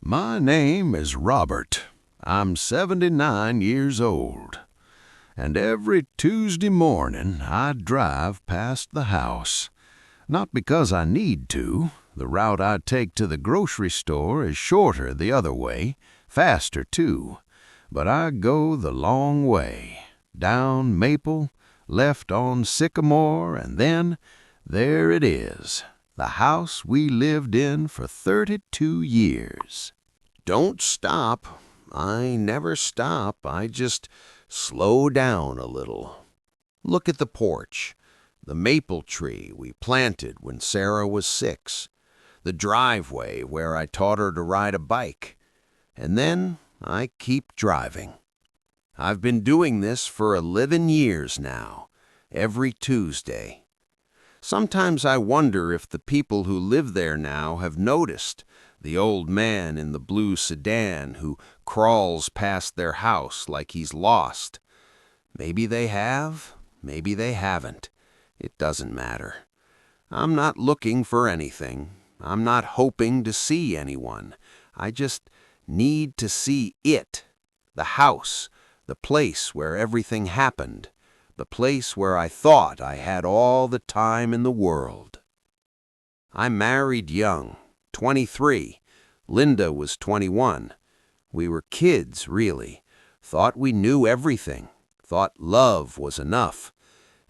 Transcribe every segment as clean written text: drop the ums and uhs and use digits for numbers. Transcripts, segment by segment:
My name is Robert. I'm 79 years old. And every Tuesday morning I drive past the house. Not because I need to. The route I take to the grocery store is shorter the other way, faster too. But I go the long way, down Maple, left on Sycamore, and then there it is, the house we lived in for 32 years. Don't stop. I never stop. I just slow down a little. Look at the porch, the maple tree we planted when Sarah was 6, the driveway where I taught her to ride a bike, and then I keep driving. I've been doing this for 11 years now, every Tuesday. Sometimes I wonder if the people who live there now have noticed the old man in the blue sedan who crawls past their house like he's lost. Maybe they have, maybe they haven't. It doesn't matter. I'm not looking for anything. I'm not hoping to see anyone. I just need to see it, the house, the place where everything happened, the place where I thought I had all the time in the world. I married young, 23. Linda was 21. We were kids, really. Thought we knew everything. Thought love was enough.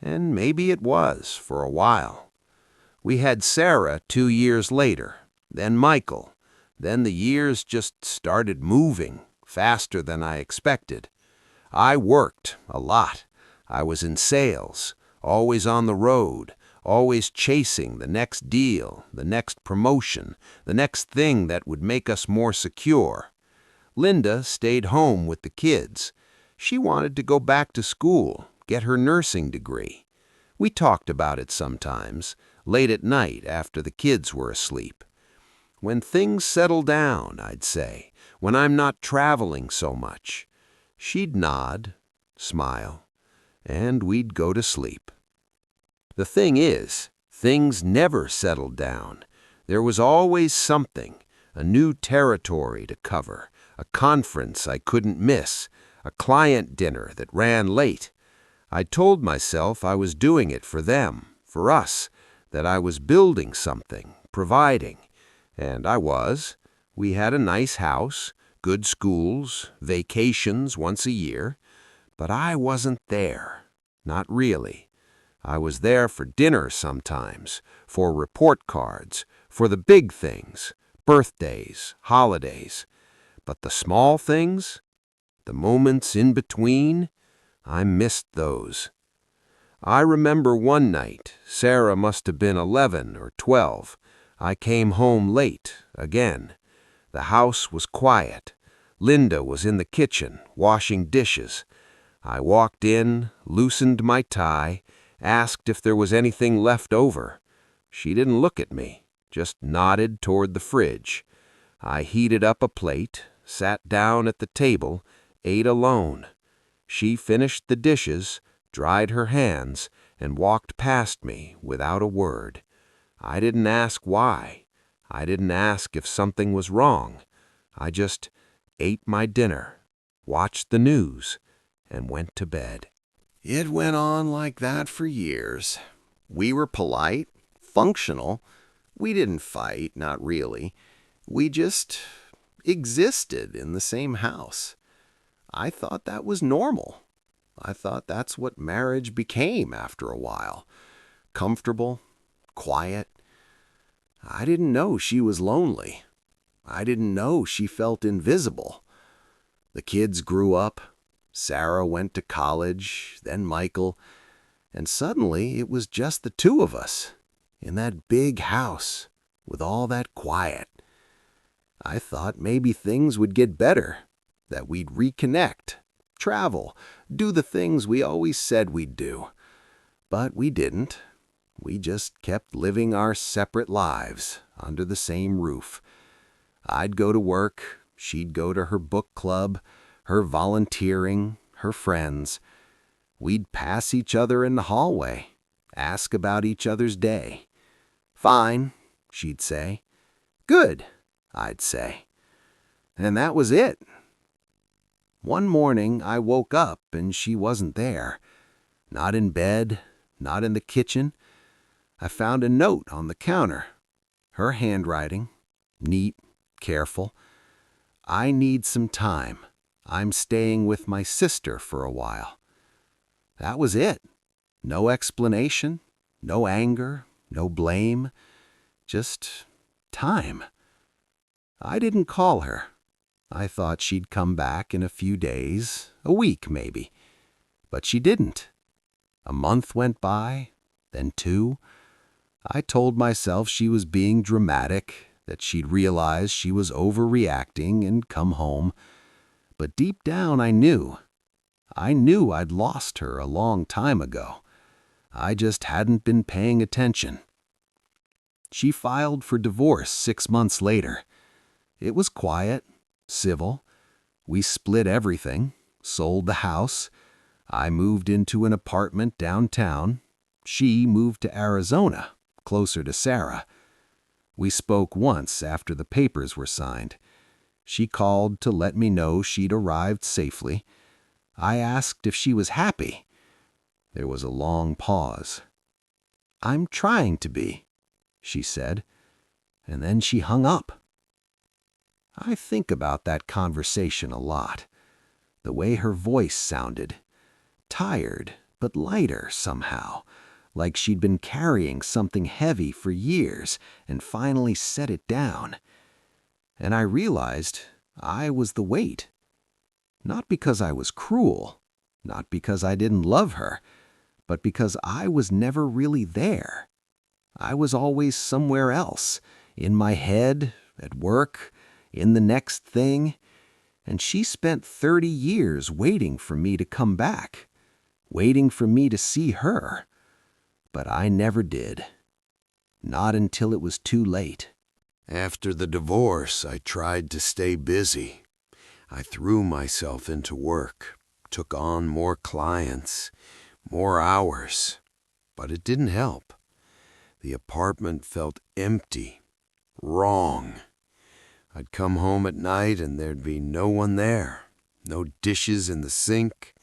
And maybe it was, for a while. We had Sarah 2 years later, then Michael. Then the years just started moving, faster than I expected. I worked a lot. I was in sales, always on the road, always chasing the next deal, the next promotion, the next thing that would make us more secure. Linda stayed home with the kids. She wanted to go back to school, get her nursing degree. We talked about it sometimes, late at night after the kids were asleep. When things settle down, I'd say, when I'm not traveling so much. She'd nod, smile, and we'd go to sleep. The thing is, things never settled down. There was always something, a new territory to cover, a conference I couldn't miss, a client dinner that ran late. I told myself I was doing it for them, for us, that I was building something, providing. And I was. We had a nice house, good schools, vacations once a year. But I wasn't there. Not really. I was there for dinner sometimes, for report cards, for the big things, birthdays, holidays. But the small things, the moments in between, I missed those. I remember one night, Sarah must have been 11 or 12. I came home late, again. The house was quiet. Linda was in the kitchen, washing dishes. I walked in, loosened my tie, asked if there was anything left over. She didn't look at me, just nodded toward the fridge. I heated up a plate, sat down at the table, ate alone. She finished the dishes, dried her hands, and walked past me without a word. I didn't ask why. I didn't ask if something was wrong. I just ate my dinner, watched the news, and went to bed. It went on like that for years. We were polite, functional. We didn't fight, not really. We just existed in the same house. I thought that was normal. I thought that's what marriage became after a while. Comfortable, quiet. I didn't know she was lonely. I didn't know she felt invisible. The kids grew up. Sarah went to college, then Michael, and suddenly it was just the two of us in that big house with all that quiet. I thought maybe things would get better, that we'd reconnect, travel, do the things we always said we'd do. But we didn't. We just kept living our separate lives under the same roof. I'd go to work, she'd go to her book club, her volunteering, her friends. We'd pass each other in the hallway, ask about each other's day. "Fine," she'd say. "Good," I'd say. And that was it. One morning, I woke up and she wasn't there. Not in bed, not in the kitchen. I found a note on the counter. Her handwriting, neat, careful. I need some time. I'm staying with my sister for a while. That was it. No explanation, no anger, no blame, just time. I didn't call her. I thought she'd come back in a few days, a week maybe. But she didn't. A month went by, then 2. I told myself she was being dramatic, that she'd realize she was overreacting and come home. But deep down I knew. I knew I'd lost her a long time ago. I just hadn't been paying attention. She filed for divorce 6 months later. It was quiet, civil. We split everything, sold the house. I moved into an apartment downtown. She moved to Arizona, closer to Sarah. We spoke once after the papers were signed. She called to let me know she'd arrived safely. I asked if she was happy. There was a long pause. "I'm trying to be," she said, and then she hung up. I think about that conversation a lot. The way her voice sounded. Tired, but lighter somehow, like she'd been carrying something heavy for years and finally set it down. And I realized I was the weight. Not because I was cruel, not because I didn't love her, but because I was never really there. I was always somewhere else, in my head, at work, in the next thing, and she spent 30 years waiting for me to come back, waiting for me to see her. But I never did. Not until it was too late. After the divorce, I tried to stay busy. I threw myself into work, took on more clients, more hours, but it didn't help. The apartment felt empty, wrong. I'd come home at night and there'd be no one there, no dishes in the sink,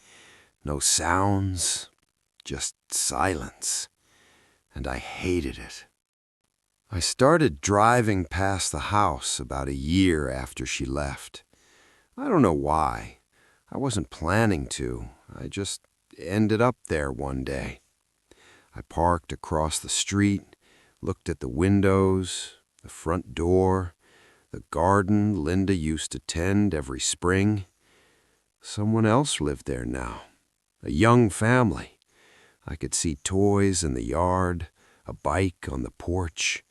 no sounds, just silence. And I hated it. I started driving past the house about a year after she left. I don't know why. I wasn't planning to. I just ended up there one day. I parked across the street, looked at the windows, the front door, the garden Linda used to tend every spring. Someone else lived there now, a young family. I could see toys in the yard, a bike on the porch,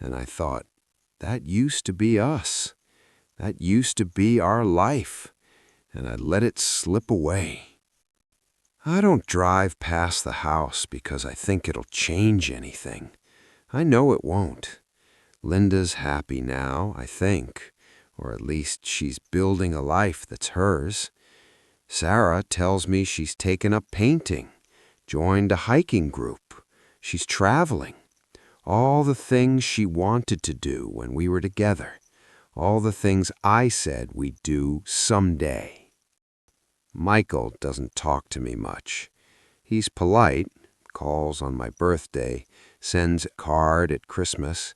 and I thought, that used to be us. That used to be our life, and I let it slip away. I don't drive past the house because I think it'll change anything. I know it won't. Linda's happy now, I think, or at least she's building a life that's hers. Sarah tells me she's taken up painting, joined a hiking group. She's traveling. All the things she wanted to do when we were together. All the things I said we'd do someday. Michael doesn't talk to me much. He's polite, calls on my birthday, sends a card at Christmas,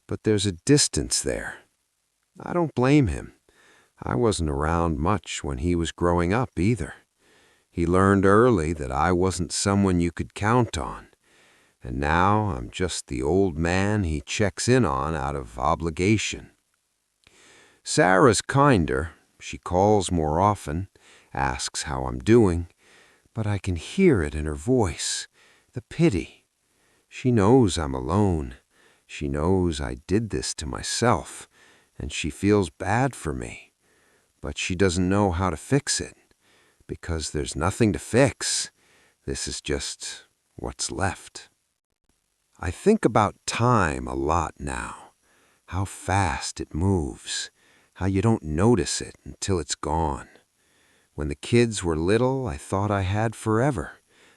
but there's a distance there. I don't blame him. I wasn't around much when he was growing up either. He learned early that I wasn't someone you could count on, and now I'm just the old man he checks in on out of obligation. Sarah's kinder. She calls more often, asks how I'm doing, but I can hear it in her voice, the pity. She knows I'm alone. She knows I did this to myself, and she feels bad for me. But she doesn't know how to fix it, because there's nothing to fix. This is just what's left. I think about time a lot now, how fast it moves, how you don't notice it until it's gone. When the kids were little, I thought I had forever,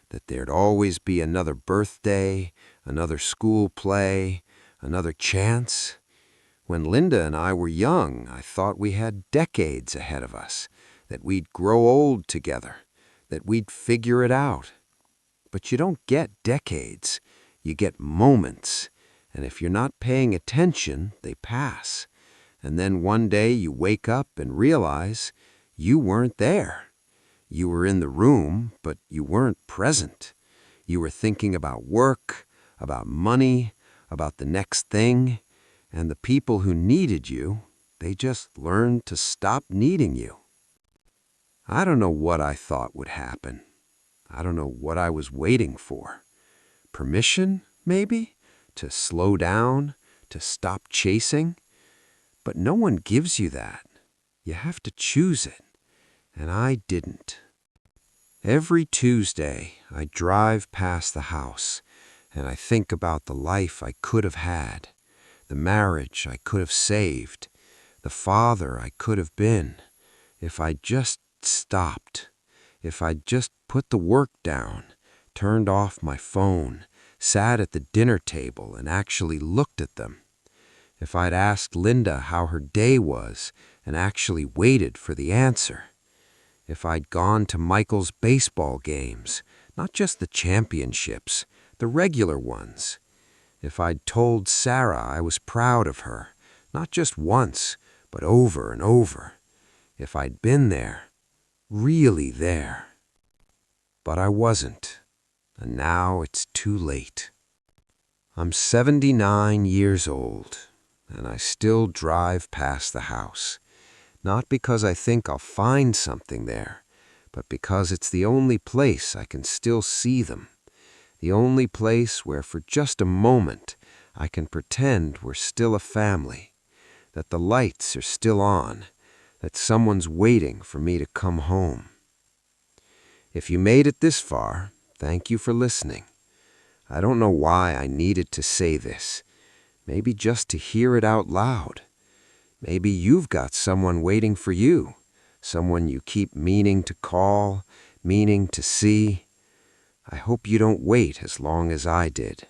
that there'd always be another birthday, another school play, another chance. When Linda and I were young, I thought we had decades ahead of us, that we'd grow old together, that we'd figure it out. But you don't get decades. You get moments. And if you're not paying attention, they pass. And then one day you wake up and realize you weren't there. You were in the room, but you weren't present. You were thinking about work, about money, about the next thing. And the people who needed you, they just learned to stop needing you. I don't know what I thought would happen. I don't know what I was waiting for. Permission, maybe? To slow down, to stop chasing? But no one gives you that. You have to choose it. And I didn't. Every Tuesday, I drive past the house, and I think about the life I could have had, the marriage I could have saved, the father I could have been, if I'd just stopped, if I'd just put the work down, turned off my phone, sat at the dinner table and actually looked at them. If I'd asked Linda how her day was and actually waited for the answer. If I'd gone to Michael's baseball games, not just the championships, the regular ones. If I'd told Sarah I was proud of her, not just once, but over and over. If I'd been there, really there. But I wasn't, and now it's too late. I'm 79 years old, and I still drive past the house. Not because I think I'll find something there, but because it's the only place I can still see them. The only place where for just a moment I can pretend we're still a family, that the lights are still on, that someone's waiting for me to come home. If you made it this far, thank you for listening. I don't know why I needed to say this. Maybe just to hear it out loud. Maybe you've got someone waiting for you, someone you keep meaning to call, meaning to see. I hope you don't wait as long as I did.